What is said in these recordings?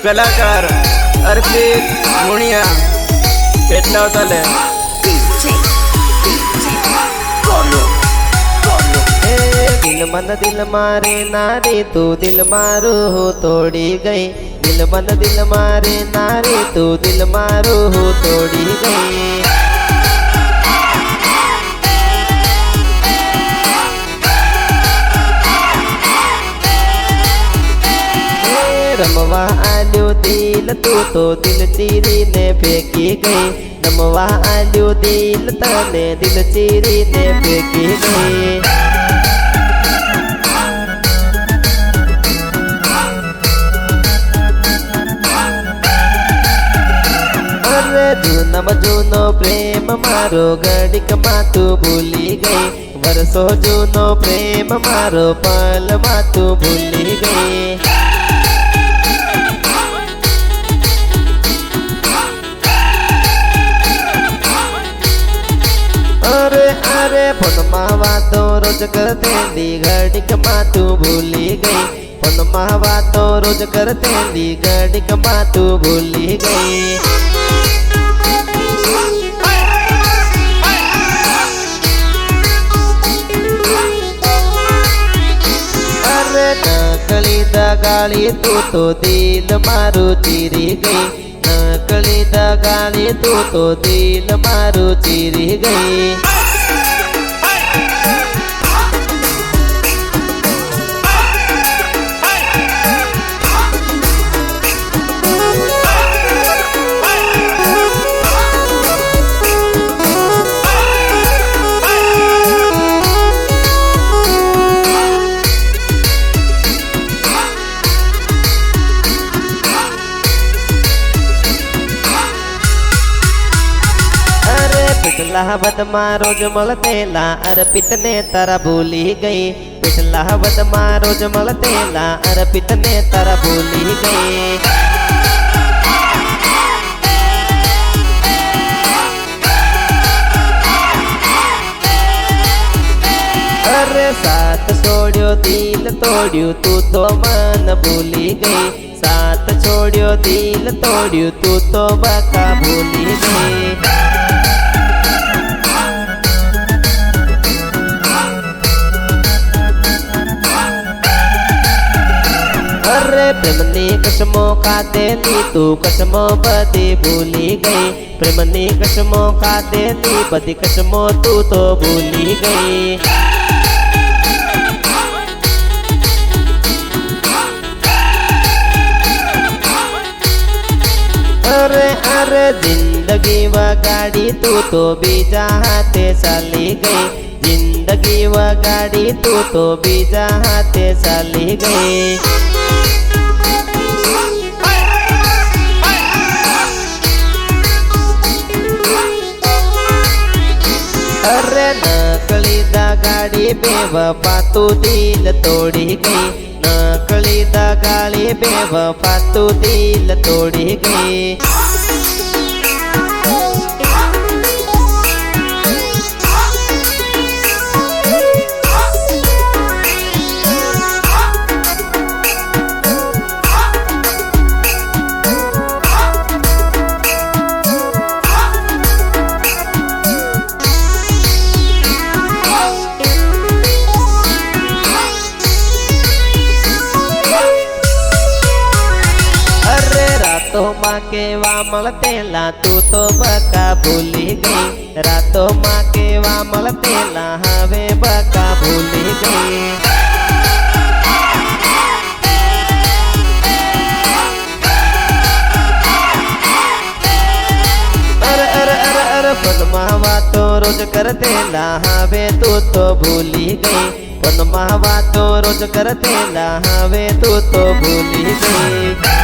कलाकार अर्पित मुनिया કેટલા આવતા લે दिल मारे नारे तू दिल मारो हो तोड़ी गई दिल मारे नारे तू दिल मारो हो तोड़ी गई रमवा आल्यो दिल तू तो दिल चीरी ने फेंकी गई रमवा आल्यो दिल तने दिल चीरी ने फेंकी गई जूनम जूनो प्रेम मारो घड़ीक मां तू भूली गई वर्षो जूनो प्रेम मारो पल मां तू भूली गई अरे अरे फोन मावा तो रोज करते दी घड़ीक मां तू भूली गई फोन मावा तो रोज करते दी घड़ीक मां तू भूली गई नकली दगाली तू तो दिल मारू चीरी गई नकली दगाली तू तो दिल मारू चीरी गई पिछला बदमा रोज मलतेला अर्पित ने तारा भूली गई पिछला बदमा रोज मलतेला अर्पित ने तारा भूली गई अरे साथ छोड़ो दिल तोड़ियो तू तो मन भूली गई साथ छोड़ो दिल तोड़ियो तू तो बाका भूली गई अरे प्रेमनी कसमों खाते ली तू कसमों बदी भूली गई प्रेमनी कसमों खाते ली बदी कसमों तू तो भूली गई अरे अरे जिंदगी व गाड़ी तू तो बीजा हाथे चली गई जिंदगी व गाड़ी तू तो बीजा हाथे चली गई अरे नकली दगाड़ी बेवफा तू दिल तोड़ी गई नकली दगाड़ी बेवफा तू दिल तोड़ी गई रातों माँ के वामल तेला तू तो बका भूली गई रातों माँ के वामल तेला हवे बका भूली गई अरे अरे अरे अरे पनमा तो रोज करते ला हवे तू तो भूली गई पनमा तो रोज करते ला हवे तू तो भूली गई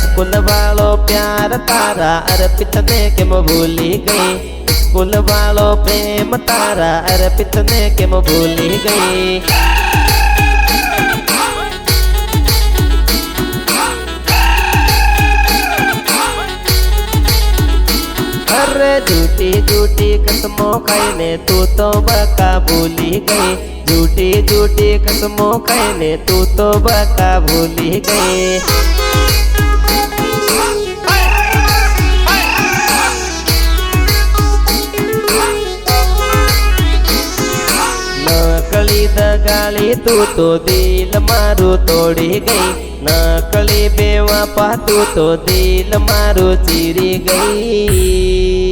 स्कूल वालों प्यार तारा अर्पित ने के मैं भूली गई स्कूल वालों प्रेम तारा अर्पित ने के मैं भूली गई अरे झूठी झूठी कसमों खाईने तू तो बका भूली गई झूठी झूठी कसमों खाईने तू तो बका भूली गई नकली दगाली तू तो दिल मारू तोड़ी गई नकली बेवफा तू तो दिल मारू चीरी गई